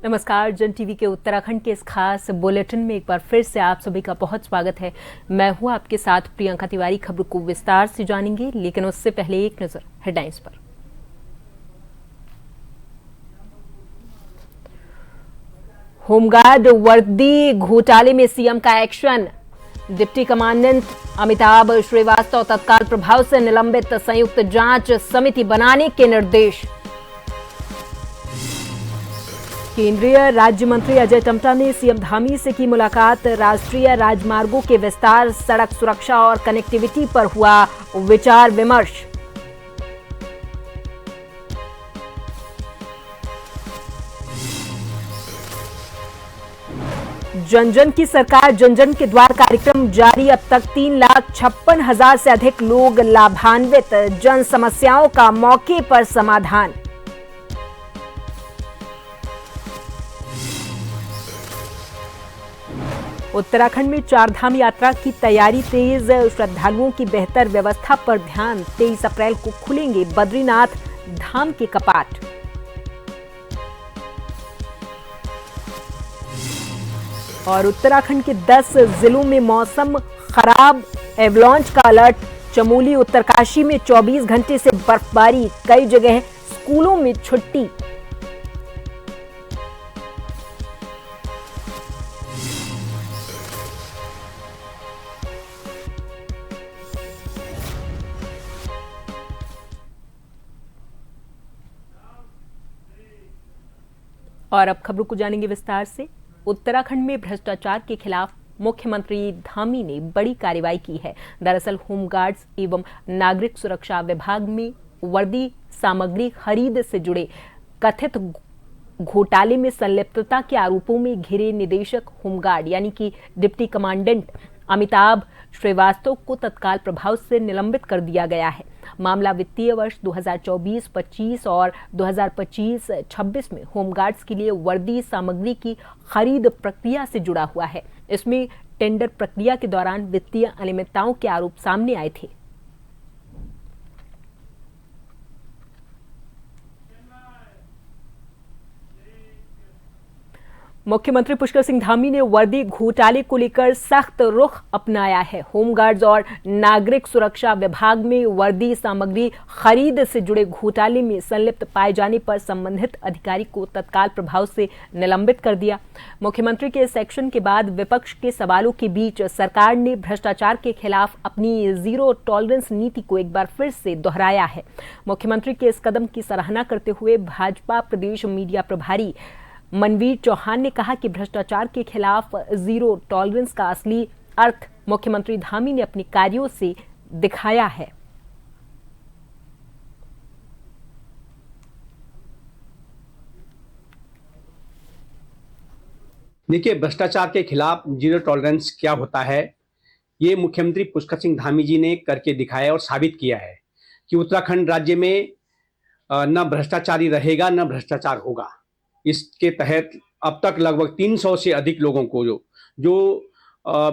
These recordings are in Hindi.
नमस्कार। जन टीवी के उत्तराखंड के इस खास बुलेटिन में एक बार फिर से आप सभी का बहुत स्वागत है। मैं हूं आपके साथ प्रियंका तिवारी। खबर को विस्तार से जानेंगे, लेकिन उससे पहले एक नजर हेडलाइंस पर। होमगार्ड वर्दी घोटाले में सीएम का action. Deputy commandant Amitabh Srivastava तत्काल प्रभाव से निलंबित, संयुक्त जांच समिति बनाने के निर्देश। केंद्रीय राज्य मंत्री अजय टम्टा ने सीएम धामी से की मुलाकात। राष्ट्रीय राजमार्गों के विस्तार, सड़क सुरक्षा और कनेक्टिविटी पर हुआ विचार विमर्श। जन जन की सरकार जन जन के द्वार कार्यक्रम जारी। अब तक 3,56,000 से अधिक लोग लाभान्वित। जन समस्याओं का मौके पर समाधान। उत्तराखंड में चारधाम यात्रा की तैयारी तेज। श्रद्धालुओं की बेहतर व्यवस्था पर ध्यान। 23 अप्रैल को खुलेंगे बद्रीनाथ धाम के कपाट। और उत्तराखंड के 10 जिलों में मौसम खराब, एवलांच का अलर्ट। चमोली उत्तरकाशी में 24 घंटे से बर्फबारी, कई जगह स्कूलों में छुट्टी। और अब खबरों को जानेंगे विस्तार से। उत्तराखंड में भ्रष्टाचार के खिलाफ मुख्यमंत्री धामी ने बड़ी कार्रवाई की है। दरअसल होमगार्ड्स एवं नागरिक सुरक्षा विभाग में वर्दी सामग्री खरीद से जुड़े कथित घोटाले में संलिप्तता के आरोपों में घिरे निदेशक होमगार्ड यानी कि डिप्टी कमांडेंट अमिताभ श्रीवास्तव को तत्काल प्रभाव से निलंबित कर दिया गया है। मामला वित्तीय वर्ष 2024-25 और 2025-26 में होमगार्ड्स के लिए वर्दी सामग्री की खरीद प्रक्रिया से जुड़ा हुआ है। इसमें टेंडर प्रक्रिया के दौरान वित्तीय अनियमितताओं के आरोप सामने आए थे। मुख्यमंत्री पुष्कर सिंह धामी ने वर्दी घोटाले को लेकर सख्त रुख अपनाया है। होमगार्ड्स और नागरिक सुरक्षा विभाग में वर्दी सामग्री खरीद से जुड़े घोटाले में संलिप्त पाए जाने पर संबंधित अधिकारी को तत्काल प्रभाव से निलंबित कर दिया। मुख्यमंत्री के इस एक्शन के बाद विपक्ष के सवालों के बीच सरकार ने भ्रष्टाचार के खिलाफ अपनी जीरो टॉलरेंस नीति को एक बार फिर से दोहराया है। मुख्यमंत्री के इस कदम की सराहना करते हुए भाजपा प्रदेश मीडिया प्रभारी मनवीर चौहान ने कहा कि भ्रष्टाचार के खिलाफ जीरो टॉलरेंस का असली अर्थ मुख्यमंत्री धामी ने अपने कार्यों से दिखाया है। देखिए, भ्रष्टाचार के खिलाफ जीरो टॉलरेंस क्या होता है, ये मुख्यमंत्री पुष्कर सिंह धामी जी ने करके दिखाया और साबित किया है कि उत्तराखंड राज्य में न भ्रष्टाचारी रहेगा न भ्रष्टाचार होगा। इसके तहत अब तक लगभग 300 से अधिक लोगों को जो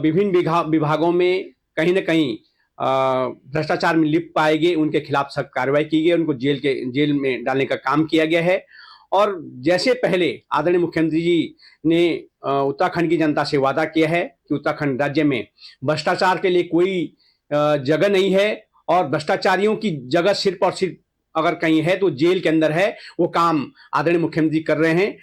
विभिन्न विभागों में कहीं न कहीं भ्रष्टाचार में लिप्त पाए गए, उनके खिलाफ सख्त कार्रवाई की गई, उनको जेल में डालने का काम किया गया है। और जैसे पहले आदरणीय मुख्यमंत्री जी ने उत्तराखंड की जनता से वादा किया है कि उत्तराखंड राज्य में भ्रष्टाचार के लिए कोई जगह नहीं है और भ्रष्टाचारियों की जगह सिर्फ और सिर्फ अगर कहीं है तो जेल के अंदर है, वो काम आदरणीय मुख्यमंत्री कर रहे हैं।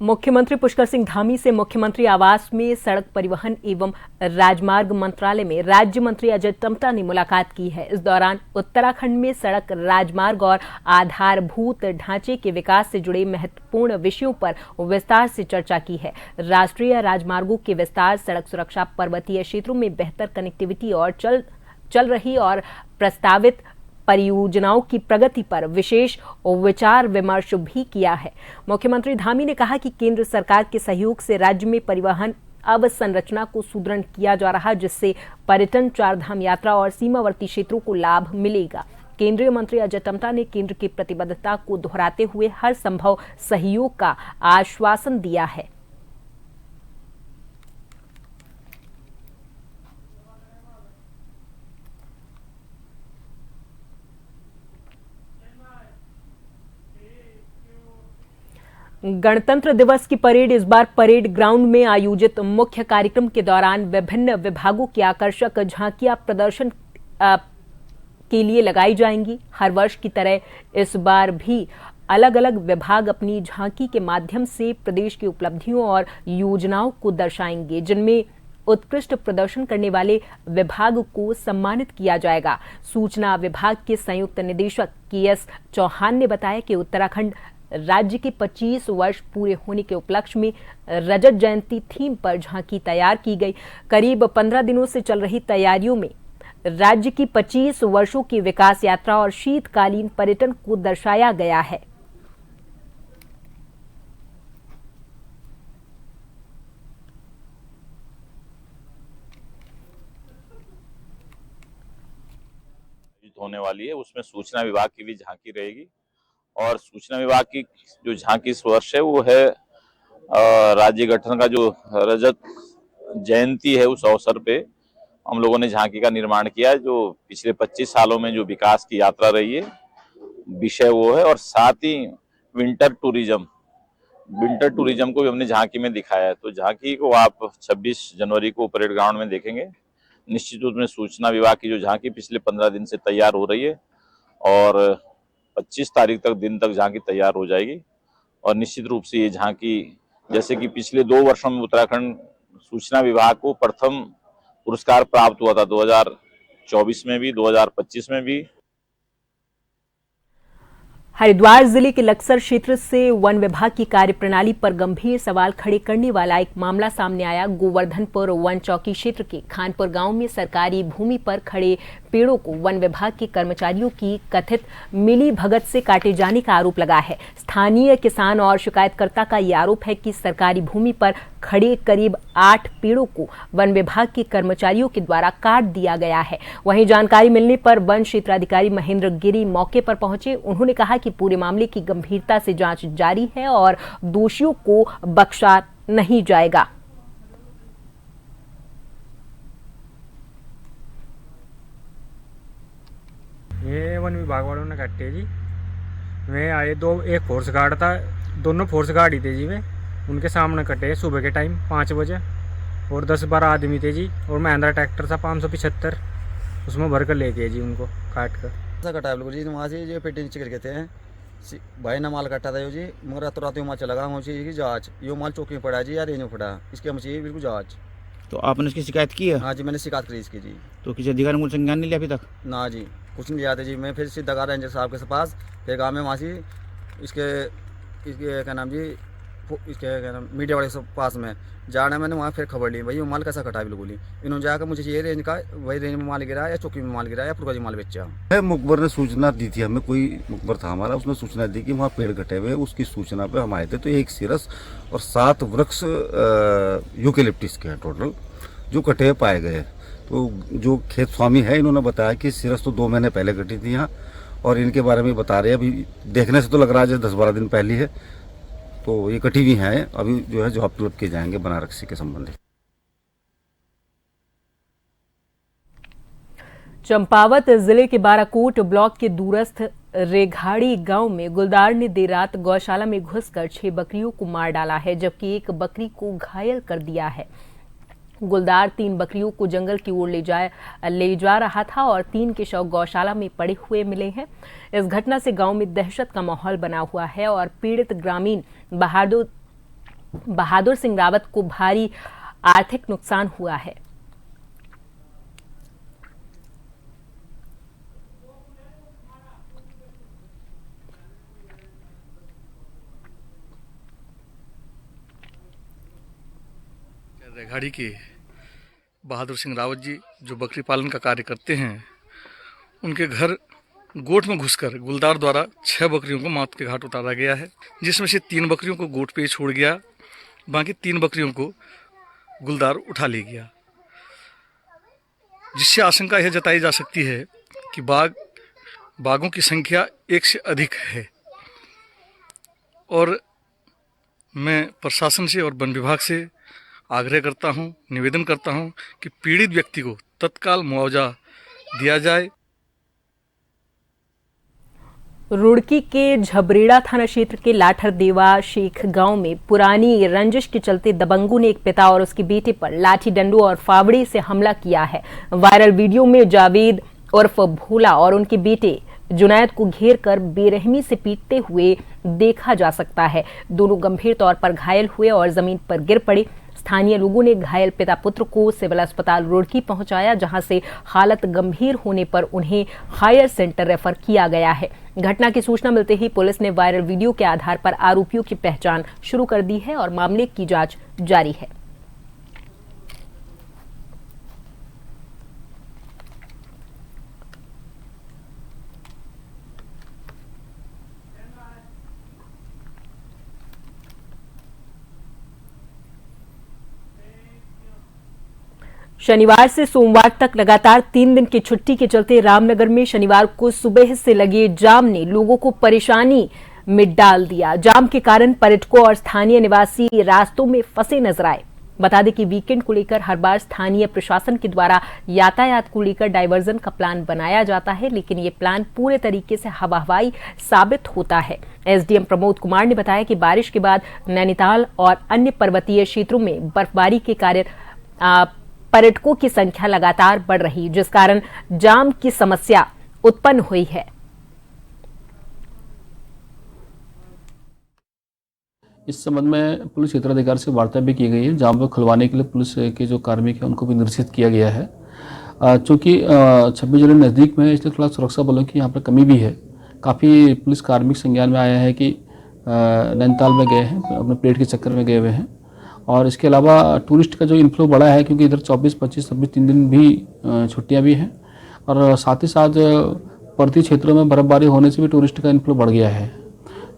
मुख्यमंत्री पुष्कर सिंह धामी से मुख्यमंत्री आवास में सड़क परिवहन एवं राजमार्ग मंत्रालय में राज्य मंत्री अजय टम्टा ने मुलाकात की है। इस दौरान उत्तराखंड में सड़क, राजमार्ग और आधारभूत ढांचे के विकास से जुड़े महत्वपूर्ण विषयों पर विस्तार से चर्चा की है। राष्ट्रीय राजमार्गों के विस्तार, सड़क सुरक्षा, पर्वतीय क्षेत्रों में बेहतर कनेक्टिविटी और चल रही और प्रस्तावित परियोजनाओं की प्रगति पर विशेष विचार विमर्श भी किया है। मुख्यमंत्री धामी ने कहा कि केंद्र सरकार के सहयोग से राज्य में परिवहन अवसंरचना को सुदृढ़ किया जा रहा, जिससे पर्यटन, चारधाम यात्रा और सीमावर्ती क्षेत्रों को लाभ मिलेगा। केंद्रीय मंत्री अजय टम्टा ने केंद्र की प्रतिबद्धता को दोहराते हुए हर संभव सहयोग का आश्वासन दिया है। गणतंत्र दिवस की परेड इस बार परेड ग्राउंड में आयोजित मुख्य कार्यक्रम के दौरान विभिन्न विभागों की आकर्षक झांकियां प्रदर्शन के लिए लगाई जाएंगी। हर वर्ष की तरह इस बार भी अलग अलग विभाग अपनी झांकी के माध्यम से प्रदेश की उपलब्धियों और योजनाओं को दर्शाएंगे, जिनमें उत्कृष्ट प्रदर्शन करने वाले विभाग को सम्मानित किया जाएगा। सूचना विभाग के संयुक्त निदेशक KS चौहान ने बताया कि उत्तराखंड राज्य के 25 वर्ष पूरे होने के उपलक्ष्य में रजत जयंती थीम पर झांकी तैयार की गई। करीब 15 दिनों से चल रही तैयारियों में राज्य की 25 वर्षों की विकास यात्रा और शीतकालीन पर्यटन को दर्शाया गया है। होने वाली है, उसमें सूचना विभाग की भी झांकी रहेगी। और सूचना विभाग की जो झांकी इस वर्ष है वो है राज्य गठन का जो रजत जयंती है, उस अवसर पे हम लोगों ने झांकी का निर्माण किया है। जो पिछले 25 सालों में जो विकास की यात्रा रही है, विषय वो है। और साथ ही विंटर टूरिज्म को भी हमने झांकी में दिखाया है। तो झांकी को आप 26 जनवरी को परेड ग्राउंड में देखेंगे। निश्चित रूप में सूचना विभाग की जो झांकी पिछले 15 दिन से तैयार हो रही है और 25 तारीख तक दिन तक झांकी तैयार हो जाएगी। और निश्चित रूप से ये झांकी, जैसे कि पिछले 2 वर्षों में उत्तराखंड सूचना विभाग को प्रथम पुरस्कार प्राप्त हुआ था, 2024 में भी, 2025 में भी। हरिद्वार जिले के लक्सर क्षेत्र से वन विभाग की कार्यप्रणाली पर गंभीर सवाल खड़े करने वाला एक मामला सामने आया। गोवर्धनपुर वन चौकी क्षेत्र के खानपुर गांव में सरकारी भूमि पर खड़े पेड़ों को वन विभाग के कर्मचारियों की कथित मिली भगत से काटे जाने का आरोप लगा है। स्थानीय किसान और शिकायतकर्ता का ये आरोप है कि सरकारी भूमि पर खड़े करीब 8 पेड़ों को वन विभाग के कर्मचारियों के द्वारा काट दिया गया है। वहीं जानकारी मिलने पर वन क्षेत्राधिकारी महेंद्र गिरी मौके पर पहुंचे। उन्होंने कहा कि पूरे मामले की गंभीरता से जांच जारी है और दोषियों को बख्शा नहीं जाएगा। ये वन विभाग वालों ने काटे जी। मैं आए एक फोर्स गार्ड था, दोनों फोर्स गार्ड ही थे जी। मैं उनके सामने कटे सुबह के टाइम 5 बजे और 10-12 आदमी थे जी। और महिंद्रा ट्रैक्टर था 575, उसमें भर कर ले गए जी उनको काट कर। ऐसा कटा बिल्कुल जी। वहाँ से जो पेटी नीचे करके थे भाई ना माल काटा था यो जी, मगर रातों रात माल चला गया। मुझे की जाँच, यो माल चौकी में पड़ा जी या रेंज में पड़ा, इसकी हम चाहिए बिल्कुल जाँच। तो आपने इसकी शिकायत की है? हाँ जी, मैंने शिकायत करी इसकी जी। तो किसी अधिकारी ने संज्ञान नहीं लिया अभी तक? ना जी, कुछ नहीं लिया था जी। मैं फिर सीधा गया रेंजर साहब के पास, फिर गाँव में वहाँ से इसके क्या नाम जी, इसके क्या नाम मीडिया वाले के पास में जाना। मैंने वहाँ फिर खबर ली, भाई वो माल कैसा कटा बिल्कुल ही। इन्होंने जाकर मुझे ये रेंज का, वही रेंज में माल गिरा या चौकी में माल गिरा या फुरका जी माल बेचा। मुखबर ने सूचना दी थी हमें, कोई मुखबर था हमारा, उसने सूचना दी कि वहाँ पेड़ कटे हुए। उसकी सूचना पे हम आए थे। तो एक सिरस और 7 वृक्ष यूकेलिप्टिस के हैं टोटल जो कटे हुए पाए गए। तो जो खेत स्वामी है, इन्होंने बताया कि सिरस तो 2 महीने पहले कटी थी यहाँ, और इनके बारे में बता रहे हैं। अभी देखने से तो लग रहा है जैसे 10-12 दिन पहले है। तो ये कटी हुई हैं, अभी जो है जवाब तलब किए जाएंगे बनारसी के संबंधित। चंपावत जिले के बाराकोट ब्लॉक के दूरस्थ रेघाड़ी गांव में गुलदार ने देर रात गौशाला में घुसकर 6 बकरियों को मार डाला है, जबकि एक बकरी को घायल कर दिया है। गुलदार 3 बकरियों को जंगल की ओर ले जा रहा था और 3 के शव गौशाला में पड़े हुए मिले हैं। इस घटना से गांव में दहशत का माहौल बना हुआ है और पीड़ित ग्रामीण बहादुर सिंह रावत को भारी आर्थिक नुकसान हुआ है। रेघाड़ी के बहादुर सिंह रावत जी जो बकरी पालन का कार्य करते हैं, उनके घर गोठ में घुसकर गुलदार द्वारा 6 बकरियों को मौत के घाट उतारा गया है, जिसमें से 3 बकरियों को गोठ पे ही छोड़ गया, बाकी 3 बकरियों को गुलदार उठा ले गया। जिससे आशंका यह जताई जा सकती है कि बाघों की संख्या 1 से अधिक है। और मैं प्रशासन से और वन विभाग से आग्रह करता हूं, निवेदन करता हूं कि पीड़ित व्यक्ति को तत्काल मुआवजा दिया जाए। रुड़की के झबरेड़ा थाना क्षेत्र के लाठरदेवा शेख गांव में पुरानी रंजिश के चलते दबंगों ने एक पिता और उसके बेटे पर लाठी डंडों और फावड़े से हमला किया है। वायरल वीडियो में जावेद उर्फ भोला और उनके बेटे जुनैद को घेर कर बेरहमी से पीटते हुए देखा जा सकता है। दोनों गंभीर तौर पर घायल हुए और जमीन पर गिर पड़े। स्थानीय लोगों ने घायल पिता पुत्र को सिविल अस्पताल रुड़की पहुंचाया, जहां से हालत गंभीर होने पर उन्हें हायर सेंटर रेफर किया गया है। घटना की सूचना मिलते ही पुलिस ने वायरल वीडियो के आधार पर आरोपियों की पहचान शुरू कर दी है और मामले की जांच जारी है। शनिवार से सोमवार तक लगातार 3 दिन की छुट्टी के चलते रामनगर में शनिवार को सुबह से लगे जाम ने लोगों को परेशानी में डाल दिया। जाम के कारण पर्यटकों और स्थानीय निवासी रास्तों में फंसे नजर आए। बता दें कि वीकेंड को लेकर हर बार स्थानीय प्रशासन के द्वारा यातायात को लेकर डायवर्जन का प्लान बनाया जाता है, लेकिन ये प्लान पूरे तरीके से हवाई साबित होता है। एसडीएम प्रमोद कुमार ने बताया कि बारिश के बाद नैनीताल और अन्य पर्वतीय क्षेत्रों में बर्फबारी के कारण पर्यटकों की संख्या लगातार बढ़ रही, जिस कारण जाम की समस्या उत्पन्न हुई है। इस संबंध में पुलिस क्षेत्राधिकारी से वार्ता भी की गई है। जाम को खुलवाने के लिए पुलिस के जो कार्मिक है उनको भी निर्देशित किया गया है। चूँकि 26 जुलाई नज़दीक में है, इसलिए थोड़ा सुरक्षा बलों की यहाँ पर कमी भी है। काफ़ी पुलिस कार्मिक संज्ञान में आया है कि नैनीताल में गए हैं, अपने पेट के चक्कर में गए हुए हैं। और इसके अलावा टूरिस्ट का जो इनफ्लो बढ़ा है, क्योंकि इधर 24, 25, 26 3 दिन भी छुट्टियां भी हैं और साथ ही साथ पर्वतीय क्षेत्रों में बर्फबारी होने से भी टूरिस्ट का इनफ्लो बढ़ गया है।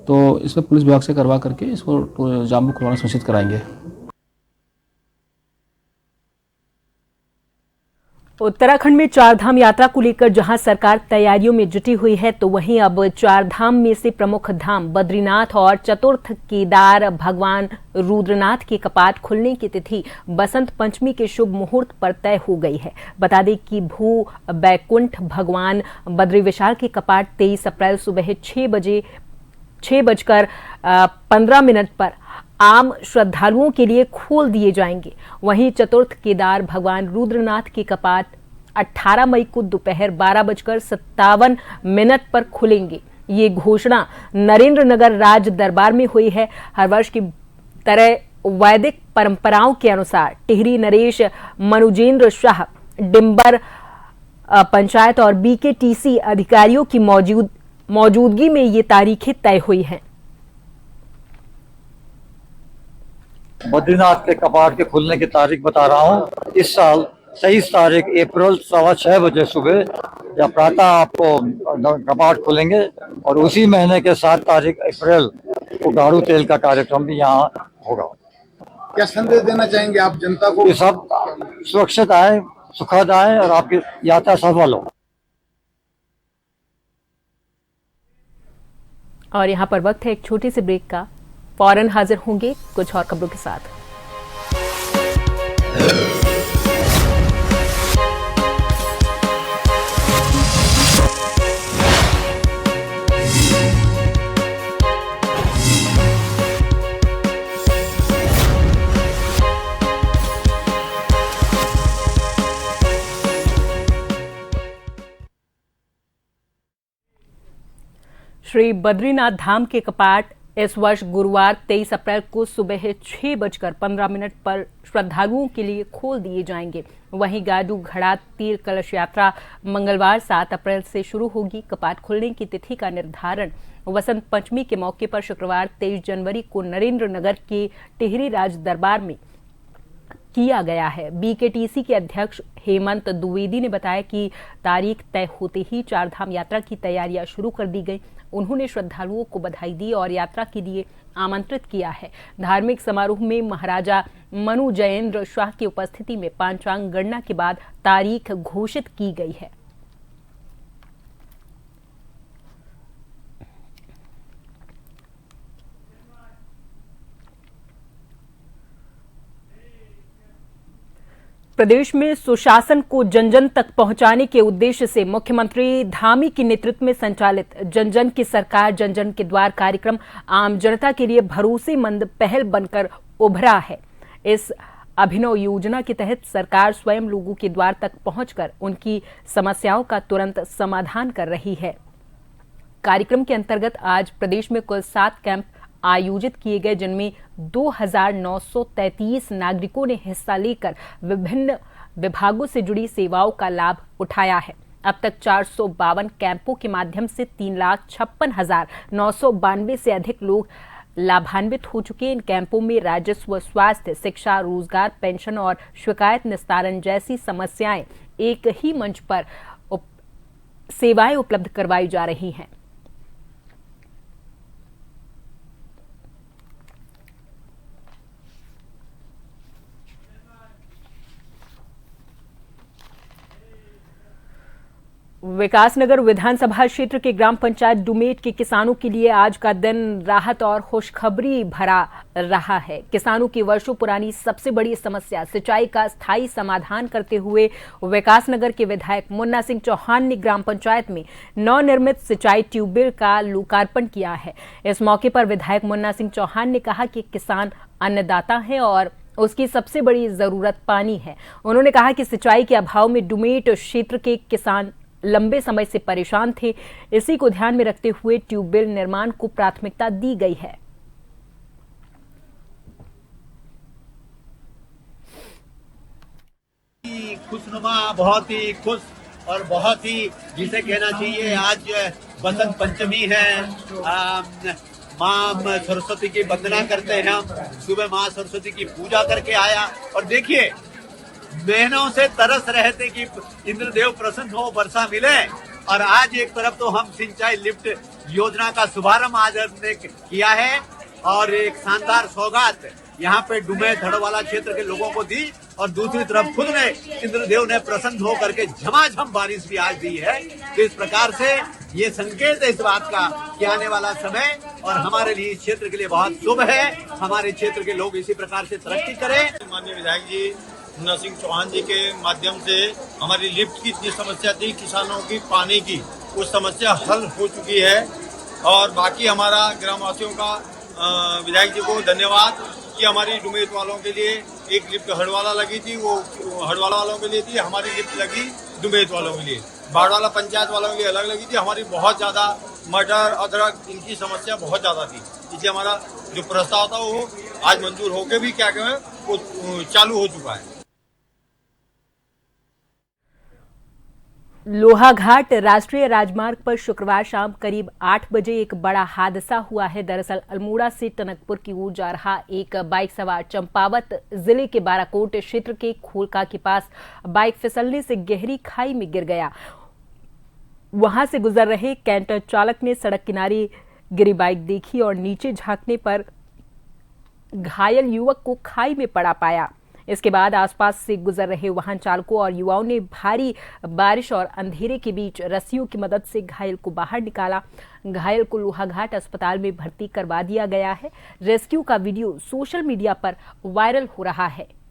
तो इसमें पुलिस विभाग से करवा करके इसको जाम को खुलवाना सुनिश्चित कराएंगे। उत्तराखंड में चारधाम यात्रा को लेकर जहां सरकार तैयारियों में जुटी हुई है, तो वहीं अब चारधाम में से प्रमुख धाम बद्रीनाथ और चतुर्थ केदार भगवान रुद्रनाथ के कपाट खुलने की तिथि बसंत पंचमी के शुभ मुहूर्त पर तय हो गई है। बता दें कि भू बैकुंठ भगवान बद्री विशाल के कपाट 23 अप्रैल सुबह 6:15 पर आम श्रद्धालुओं के लिए खोल दिए जाएंगे। वहीं चतुर्थ केदार भगवान रुद्रनाथ के कपाट 18 मई को दोपहर 12:57 पर खुलेंगे। ये घोषणा नरेंद्र नगर राज दरबार में हुई है। हर वर्ष की तरह वैदिक परंपराओं के अनुसार टिहरी नरेश मनुजेंद्र शाह डिंबर पंचायत और बीकेटीसी अधिकारियों की मौजूदगी में ये तारीखें तय हुई हैं। बद्रीनाथ के कपाट के खुलने की तारीख बता रहा हूँ। इस साल 23 तारीख अप्रैल 6:15 बजे सुबह या प्रातः आपको कपाट खुलेंगे और उसी महीने के 7 तारीख अप्रैल को गाड़ू तेल का कार्यक्रम भी यहाँ होगा। क्या संदेश देना चाहेंगे आप जनता को? ये सब सुरक्षित आए, सुखद आए और आपकी यात्रा सफल हो। और यहाँ पर वक्त है एक छोटी सी ब्रेक का। फौरन हाजिर होंगे कुछ और खबरों के साथ। श्री बद्रीनाथ धाम के कपाट इस वर्ष गुरुवार 23 अप्रैल को सुबह 6:15 पर श्रद्धालुओं के लिए खोल दिए जाएंगे। वहीं गाडू घड़ा तीर कलश यात्रा मंगलवार 7 अप्रैल से शुरू होगी। कपाट खुलने की तिथि का निर्धारण वसंत पंचमी के मौके पर शुक्रवार 23 जनवरी को नरेंद्र नगर के टिहरी राज दरबार में किया गया है। बीकेटीसी के अध्यक्ष हेमंत द्विवेदी ने बताया कि तारीख तय होते ही चारधाम यात्रा की तैयारियां शुरू कर दी गई। उन्होंने श्रद्धालुओं को बधाई दी और यात्रा के लिए आमंत्रित किया है। धार्मिक समारोह में महाराजा मनु जयेंद्र शाह की उपस्थिति में पांचांग गणना के बाद तारीख घोषित की गई है। प्रदेश में सुशासन को जन जन तक पहुंचाने के उद्देश्य से मुख्यमंत्री धामी के नेतृत्व में संचालित जन जन की सरकार जन जन के द्वार कार्यक्रम आम जनता के लिए भरोसेमंद पहल बनकर उभरा है। इस अभिनव योजना के तहत सरकार स्वयं लोगों के द्वार तक पहुंचकर उनकी समस्याओं का तुरंत समाधान कर रही है। कार्यक्रम के अंतर्गत आज प्रदेश में कुल 7 कैंप आयोजित किए गए, जिनमें 2,933 नागरिकों ने हिस्सा लेकर विभिन्न विभागों से जुड़ी सेवाओं का लाभ उठाया है। अब तक 452 कैंपों के माध्यम से 3,56,992 से अधिक लोग लाभान्वित हो चुके। इन कैंपों में राजस्व, स्वास्थ्य, शिक्षा, रोजगार, पेंशन और शिकायत निस्तारण जैसी समस्याएं एक ही मंच पर सेवाएं उपलब्ध करवाई जा रही हैं। विकासनगर विधानसभा क्षेत्र के ग्राम पंचायत डुमेट के किसानों के लिए आज का दिन राहत और खुशखबरी भरा रहा है। किसानों की वर्षों पुरानी सबसे बड़ी समस्या सिंचाई का स्थायी समाधान करते हुए विकासनगर के विधायक मुन्ना सिंह चौहान ने ग्राम पंचायत में नवनिर्मित सिंचाई ट्यूबवेल का लोकार्पण किया है। इस मौके पर विधायक मुन्ना सिंह चौहान ने कहा कि किसान अन्नदाता है और उसकी सबसे बड़ी जरूरत पानी है। उन्होंने कहा कि सिंचाई के अभाव में डुमेट क्षेत्र के किसान लंबे समय से परेशान थे। इसी को ध्यान में रखते हुए ट्यूबवेल निर्माण को प्राथमिकता दी गई है। खुशनुमा, बहुत ही खुश और बहुत ही जिसे कहना चाहिए आज बसंत पंचमी है। माँ सरस्वती की वंदना करते हैं हम। सुबह माँ सरस्वती की पूजा करके आया और देखिए महीनों से तरस रहे थे कि इंद्रदेव प्रसन्न हो, वर्षा मिले, और आज एक तरफ तो हम सिंचाई लिफ्ट योजना का शुभारंभ आज हमने किया है और एक शानदार सौगात यहाँ पे डुमे धड़वाला क्षेत्र के लोगों को दी, और दूसरी तरफ खुद ने इंद्रदेव ने प्रसन्न हो करके झमाझम बारिश भी आज दी है। तो इस प्रकार से ये संकेत है इस बात का कि आने वाला समय और हमारे लिए इस क्षेत्र के लिए बहुत शुभ है। हमारे क्षेत्र के लोग इसी प्रकार से तरक्की करें। माननीय विधायक जी मुन्ना सिंह चौहान जी के माध्यम से हमारी लिफ्ट की इतनी समस्या थी, किसानों की पानी की, वो समस्या हल हो चुकी है। और बाकी हमारा ग्रामवासियों का विधायक जी को धन्यवाद कि हमारी डुमेट वालों के लिए एक लिफ्ट हड़वाला लगी थी, वो हड़वाला वालों के लिए थी, हमारी लिफ्ट लगी डुमेट वालों के लिए। बाड़वाला पंचायत वालों के लिए अलग लगी थी। हमारी बहुत ज़्यादा मटर, अदरक, इनकी समस्या बहुत ज़्यादा थी, इसलिए हमारा जो प्रस्ताव था वो आज मंजूर होकर भी क्या कहें वो चालू हो चुका है। लोहाघाट राष्ट्रीय राजमार्ग पर शुक्रवार शाम करीब 8 बजे एक बड़ा हादसा हुआ है। दरअसल अल्मोड़ा से टनकपुर की ओर जा रहा एक बाइक सवार चंपावत जिले के बाराकोट क्षेत्र के खोलका के पास बाइक फिसलने से गहरी खाई में गिर गया। वहां से गुजर रहे कैंटर चालक ने सड़क किनारे गिरी बाइक देखी और नीचे झांकने पर घायल युवक को खाई में पड़ा पाया। इसके बाद आसपास से गुजर रहे वाहन चालकों और युवाओं ने भारी बारिश और अंधेरे के बीच रस्सियों की मदद से घायल को बाहर निकाला। घायल को लोहाघाट अस्पताल में भर्ती करवा दिया गया है। रेस्क्यू का वीडियो सोशल मीडिया पर वायरल हो रहा है।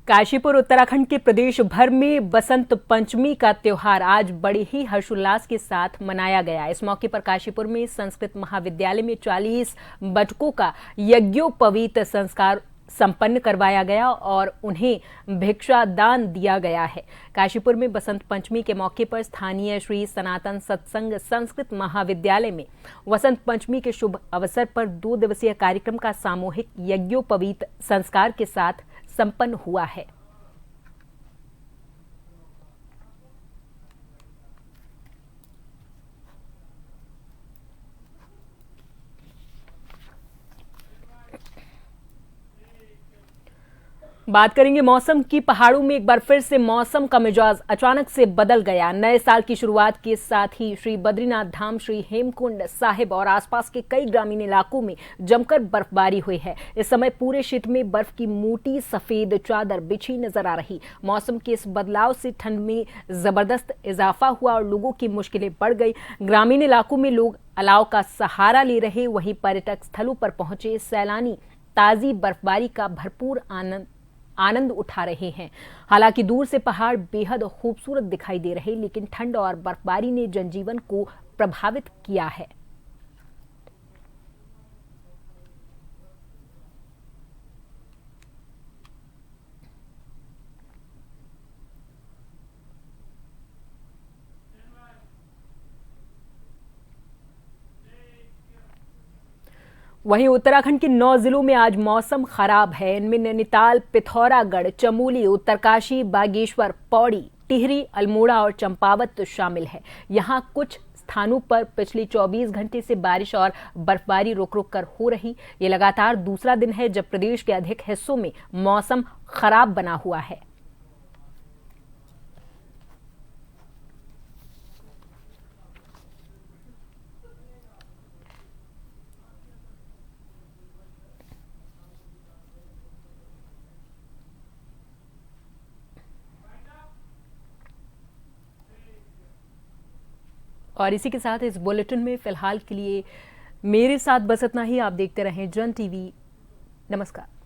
काशीपुर उत्तराखंड के प्रदेश भर में बसंत पंचमी का त्योहार आज बड़े ही हर्षोल्लास के साथ मनाया गया। इस मौके पर काशीपुर में संस्कृत महाविद्यालय में 40 बटुकों का यज्ञोपवीत संस्कार संपन्न करवाया गया और उन्हें भिक्षा दान दिया गया है। काशीपुर में बसंत पंचमी के मौके पर स्थानीय श्री सनातन सत्संग संस्कृत महाविद्यालय में वसंत पंचमी के शुभ अवसर पर 2 दिवसीय कार्यक्रम का सामूहिक यज्ञोपवीत संस्कार के साथ संपन्न हुआ है। बात करेंगे मौसम की। पहाड़ों में एक बार फिर से मौसम का मिजाज अचानक से बदल गया। नए साल की शुरुआत के साथ ही श्री बद्रीनाथ धाम, श्री हेमकुंड साहिब और आसपास के कई ग्रामीण इलाकों में जमकर बर्फबारी हुई है। इस समय पूरे क्षेत्र में बर्फ की मोटी सफेद चादर बिछी नजर आ रही। मौसम के इस बदलाव से ठंड में जबरदस्त इजाफा हुआ और लोगों की मुश्किलें बढ़ गई। ग्रामीण इलाकों में लोग अलाव का सहारा ले रहे, वहीं पर्यटक स्थलों पर पहुंचे सैलानी ताजी बर्फबारी का भरपूर आनंद उठा रहे हैं। हालांकि दूर से पहाड़ बेहद खूबसूरत दिखाई दे रहे, लेकिन ठंड और बर्फबारी ने जनजीवन को प्रभावित किया है। वहीं उत्तराखंड के 9 जिलों में आज मौसम खराब है। इनमें नैनीताल, पिथौरागढ़, चमोली, उत्तरकाशी, बागेश्वर, पौड़ी, टिहरी, अल्मोड़ा और चंपावत शामिल है। यहां कुछ स्थानों पर पिछले 24 घंटे से बारिश और बर्फबारी रुक रुक कर हो रही। ये लगातार दूसरा दिन है जब प्रदेश के अधिक हिस्सों में मौसम खराब बना हुआ है। और इसी के साथ इस बुलेटिन में फिलहाल के लिए मेरे साथ बस इतना ही। आप देखते रहें जन टीवी। नमस्कार।